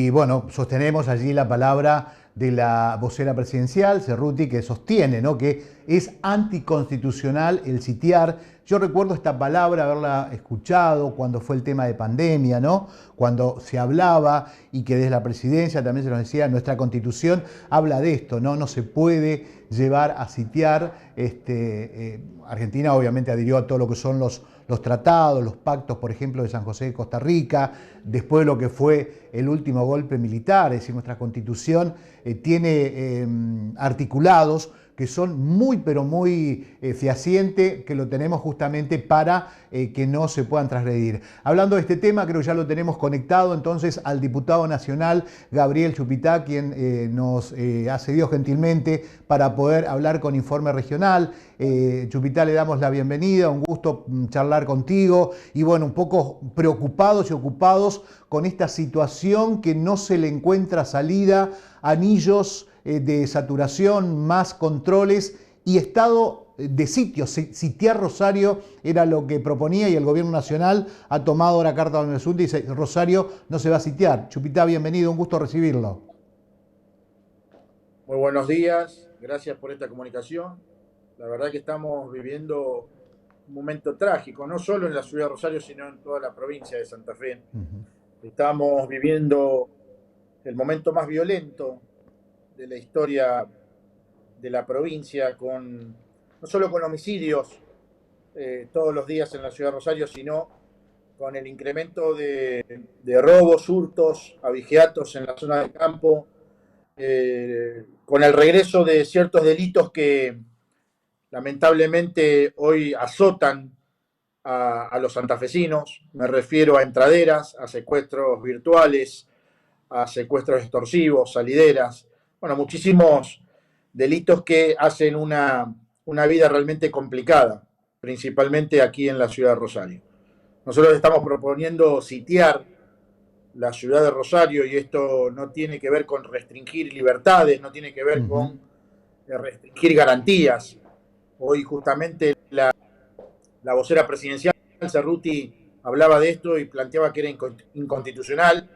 Y bueno, sostenemos allí la palabra de la vocera presidencial, Cerruti, que sostiene, ¿no?, que es anticonstitucional el sitiar. Yo recuerdo esta palabra, haberla escuchado cuando fue el tema de pandemia, ¿no?, cuando se hablaba, y que desde la presidencia también se nos decía, nuestra constitución habla de esto, ¿no? No se puede llevar a sitiar. Argentina obviamente adhirió a todo lo que son los tratados, los pactos, por ejemplo, de San José de Costa Rica, después de lo que fue el último golpe militar. Es decir, nuestra constitución tiene articulados que son muy, pero muy fehacientes, que lo tenemos justamente para que no se puedan transgredir. Hablando de este tema, creo que ya lo tenemos conectado entonces al diputado nacional Gabriel Chupitá, quien nos ha cedido gentilmente para poder hablar con Informe Regional. Chupitá, le damos la bienvenida, un gusto charlar contigo, y bueno, un poco preocupados y ocupados con esta situación que no se le encuentra salida, anillos de saturación, más controles y estado de sitio. Sitiar Rosario era lo que proponía, y el gobierno nacional ha tomado ahora carta en el asunto y dice: Rosario no se va a sitiar. Chupitá, bienvenido, un gusto recibirlo. Muy buenos días, gracias por esta comunicación. La verdad que estamos viviendo un momento trágico, no solo en la ciudad de Rosario, sino en toda la provincia de Santa Fe. Estamos viviendo el momento más violento de la historia de la provincia, no solo con homicidios todos los días en la ciudad de Rosario, sino con el incremento de robos, hurtos, abigeatos en la zona del campo, con el regreso de ciertos delitos que lamentablemente hoy azotan a los santafesinos. Me refiero a entraderas, a secuestros virtuales, a secuestros extorsivos, salideras. Bueno, muchísimos delitos que hacen una vida realmente complicada, principalmente aquí en la ciudad de Rosario. Nosotros estamos proponiendo sitiar la ciudad de Rosario, y esto no tiene que ver con restringir libertades, no tiene que ver con restringir garantías. Hoy justamente la vocera presidencial, Cerruti, hablaba de esto y planteaba que era inconstitucional,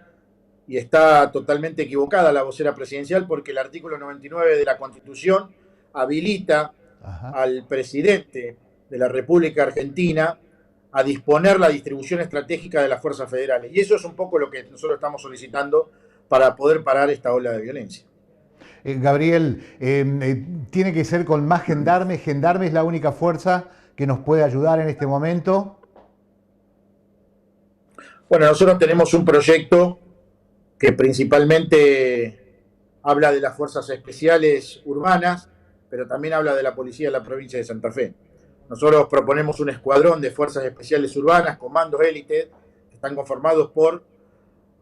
y está totalmente equivocada la vocera presidencial, porque el artículo 99 de la Constitución habilita al presidente de la República Argentina a disponer la distribución estratégica de las fuerzas federales. Y eso es un poco lo que nosotros estamos solicitando para poder parar esta ola de violencia. Gabriel, tiene que ser con más gendarmes. ¿Gendarme es la única fuerza que nos puede ayudar en este momento? Bueno, nosotros tenemos un proyecto que principalmente habla de las fuerzas especiales urbanas, pero también habla de la policía de la provincia de Santa Fe. Nosotros proponemos un escuadrón de fuerzas especiales urbanas, comandos élite, que están conformados por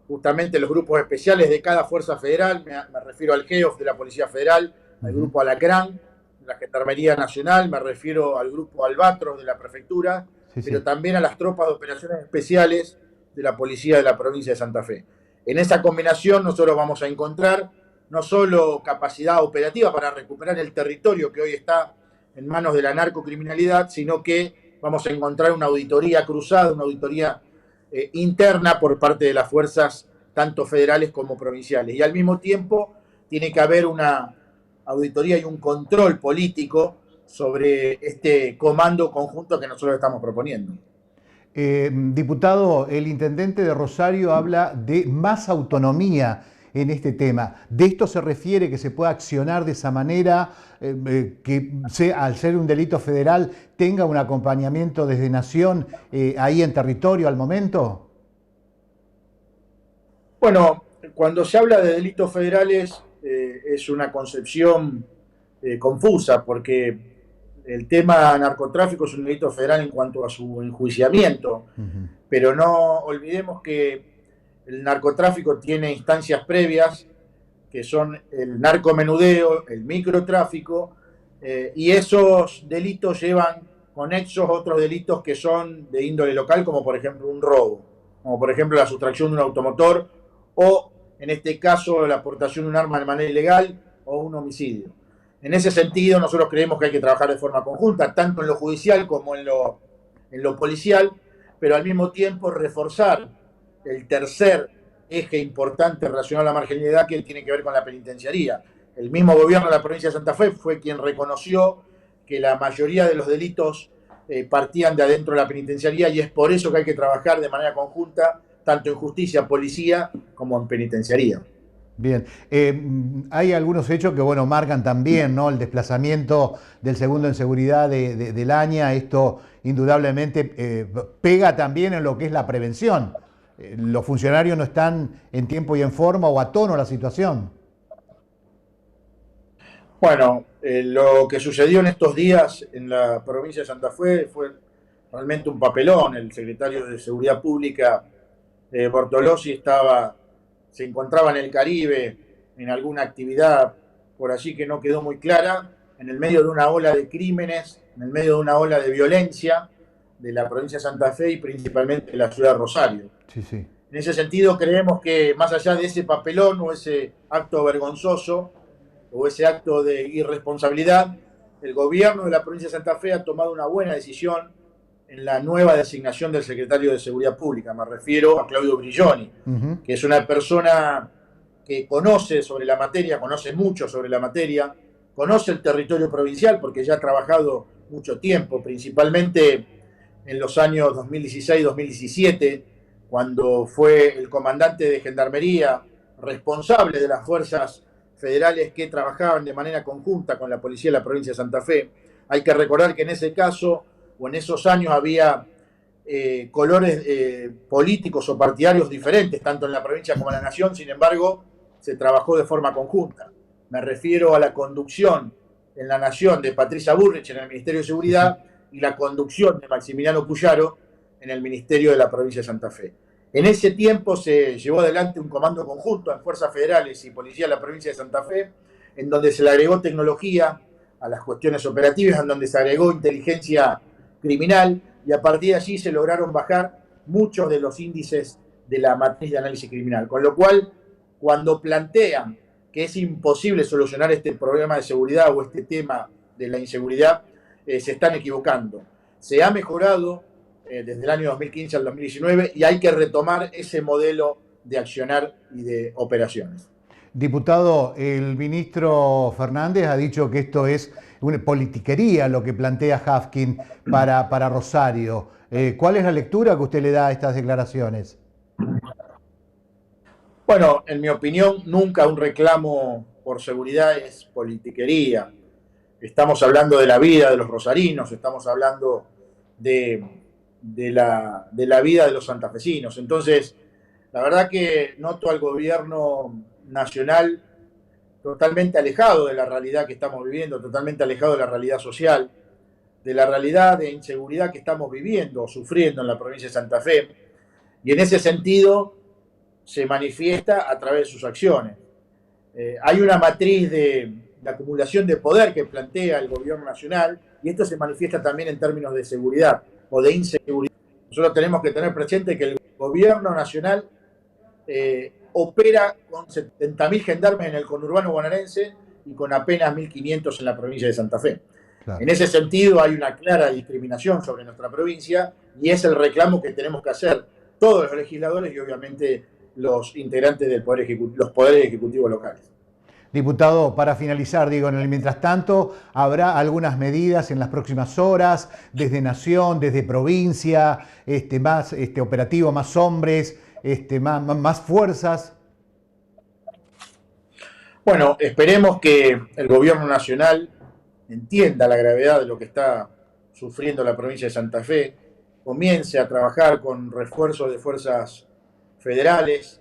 justamente los grupos especiales de cada fuerza federal. Me refiero al GEOF de la Policía Federal, al grupo Alacrán de la Gendarmería Nacional, me refiero al grupo Albatros de la Prefectura, pero también a las tropas de operaciones especiales de la Policía de la provincia de Santa Fe. En esa combinación nosotros vamos a encontrar no solo capacidad operativa para recuperar el territorio que hoy está en manos de la narcocriminalidad, sino que vamos a encontrar una auditoría cruzada, una auditoría interna por parte de las fuerzas tanto federales como provinciales. Y al mismo tiempo tiene que haber una auditoría y un control político sobre este comando conjunto que nosotros estamos proponiendo. Diputado, el intendente de Rosario habla de más autonomía en este tema. ¿De esto se refiere, que se pueda accionar de esa manera, que al ser un delito federal tenga un acompañamiento desde Nación ahí en territorio al momento? Bueno, cuando se habla de delitos federales es una concepción confusa, porque el tema narcotráfico es un delito federal en cuanto a su enjuiciamiento, pero no olvidemos que el narcotráfico tiene instancias previas, que son el narcomenudeo, el microtráfico, y esos delitos llevan conexos otros delitos que son de índole local, como por ejemplo un robo, como por ejemplo la sustracción de un automotor, o en este caso la aportación de un arma de manera ilegal, o un homicidio. En ese sentido, nosotros creemos que hay que trabajar de forma conjunta, tanto en lo judicial como en lo policial, pero al mismo tiempo reforzar el tercer eje importante relacionado a la marginalidad que tiene que ver con la penitenciaría. El mismo gobierno de la provincia de Santa Fe fue quien reconoció que la mayoría de los delitos partían de adentro de la penitenciaría, y es por eso que hay que trabajar de manera conjunta, tanto en justicia, policía, como en penitenciaría. Bien, hay algunos hechos que, bueno, marcan también, ¿no? El desplazamiento del segundo en seguridad del AñA. Esto indudablemente pega también en lo que es la prevención. Los funcionarios no están en tiempo y en forma o a tono a la situación. Bueno, lo que sucedió en estos días en la provincia de Santa Fe fue realmente un papelón. El secretario de Seguridad Pública, Bortolossi, se encontraba en el Caribe en alguna actividad por allí que no quedó muy clara, en el medio de una ola de crímenes, en el medio de una ola de violencia de la provincia de Santa Fe y principalmente de la ciudad de Rosario. Sí, sí. En ese sentido, creemos que más allá de ese papelón o ese acto vergonzoso o ese acto de irresponsabilidad, el gobierno de la provincia de Santa Fe ha tomado una buena decisión en la nueva designación del secretario de Seguridad Pública. Me refiero a Claudio Brilloni, que es una persona que conoce sobre la materia, conoce mucho sobre la materia, conoce el territorio provincial porque ya ha trabajado mucho tiempo, principalmente en los años 2016-2017, cuando fue el comandante de Gendarmería, responsable de las fuerzas federales que trabajaban de manera conjunta con la policía de la provincia de Santa Fe. Hay que recordar que en ese caso o en esos años había colores políticos o partidarios diferentes, tanto en la provincia como en la nación. Sin embargo, se trabajó de forma conjunta. Me refiero a la conducción en la nación de Patricia Bullrich en el Ministerio de Seguridad y la conducción de Maximiliano Puyaro en el Ministerio de la provincia de Santa Fe. En ese tiempo se llevó adelante un comando conjunto en fuerzas federales y policía de la provincia de Santa Fe, en donde se le agregó tecnología a las cuestiones operativas, en donde se agregó inteligencia criminal, y a partir de allí se lograron bajar muchos de los índices de la matriz de análisis criminal. Con lo cual, cuando plantean que es imposible solucionar este problema de seguridad o este tema de la inseguridad, se están equivocando. Se ha mejorado desde el año 2015 al 2019 y hay que retomar ese modelo de accionar y de operaciones. Diputado, el ministro Fernández ha dicho que esto es una politiquería lo que plantea Hafkin para Rosario. ¿Cuál es la lectura que usted le da a estas declaraciones? Bueno, en mi opinión, nunca un reclamo por seguridad es politiquería. Estamos hablando de la vida de los rosarinos, estamos hablando de la vida de los santafesinos. Entonces, la verdad que noto al gobierno nacional totalmente alejado de la realidad que estamos viviendo, totalmente alejado de la realidad social, de la realidad de inseguridad que estamos viviendo o sufriendo en la provincia de Santa Fe. Y en ese sentido se manifiesta a través de sus acciones. Hay una matriz de acumulación de poder que plantea el gobierno nacional, y esto se manifiesta también en términos de seguridad o de inseguridad. Nosotros tenemos que tener presente que el gobierno nacional opera con 70.000 gendarmes en el conurbano bonaerense y con apenas 1.500 en la provincia de Santa Fe. Claro. En ese sentido hay una clara discriminación sobre nuestra provincia, y es el reclamo que tenemos que hacer todos los legisladores y obviamente los integrantes del los poderes ejecutivos locales. Diputado, para finalizar, digo, en el mientras tanto, ¿habrá algunas medidas en las próximas horas, desde Nación, desde provincia, más operativo, más hombres, más fuerzas? Bueno, esperemos que el gobierno nacional entienda la gravedad de lo que está sufriendo la provincia de Santa Fe, comience a trabajar con refuerzos de fuerzas federales,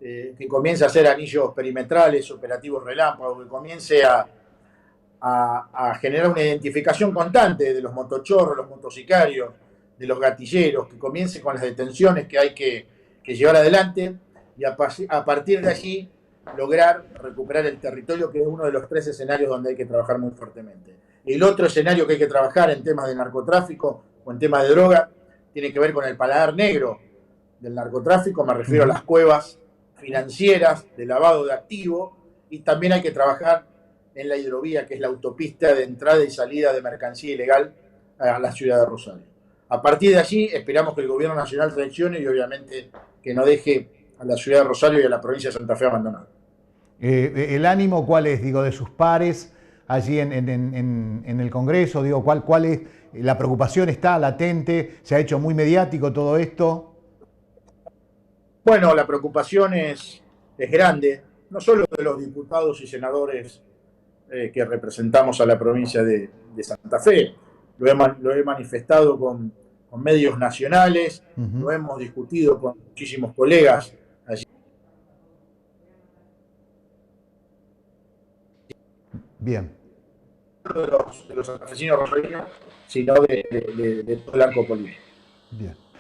que comience a hacer anillos perimetrales, operativos relámpagos, que comience a generar una identificación constante de los motochorros, los motosicarios, de los gatilleros, que comience con las detenciones que hay que llevar adelante, y a partir de allí lograr recuperar el territorio, que es uno de los 3 escenarios donde hay que trabajar muy fuertemente. El otro escenario que hay que trabajar en temas de narcotráfico o en temas de droga tiene que ver con el paladar negro del narcotráfico. Me refiero a las cuevas financieras de lavado de activos, y también hay que trabajar en la hidrovía, que es la autopista de entrada y salida de mercancía ilegal a la ciudad de Rosario. A partir de allí esperamos que el gobierno nacional reaccione y obviamente que no deje a la ciudad de Rosario y a la provincia de Santa Fe abandonada. ¿El ánimo cuál es, digo, de sus pares allí en el Congreso? Digo, ¿cuál es? ¿La preocupación está latente? ¿Se ha hecho muy mediático todo esto? Bueno, la preocupación es grande, no solo de los diputados y senadores que representamos a la provincia de Santa Fe, lo he manifestado con medios nacionales, lo hemos discutido con muchísimos colegas allí. Bien. De los santafesinos rosarinos, sino de todo el arco político. Bien.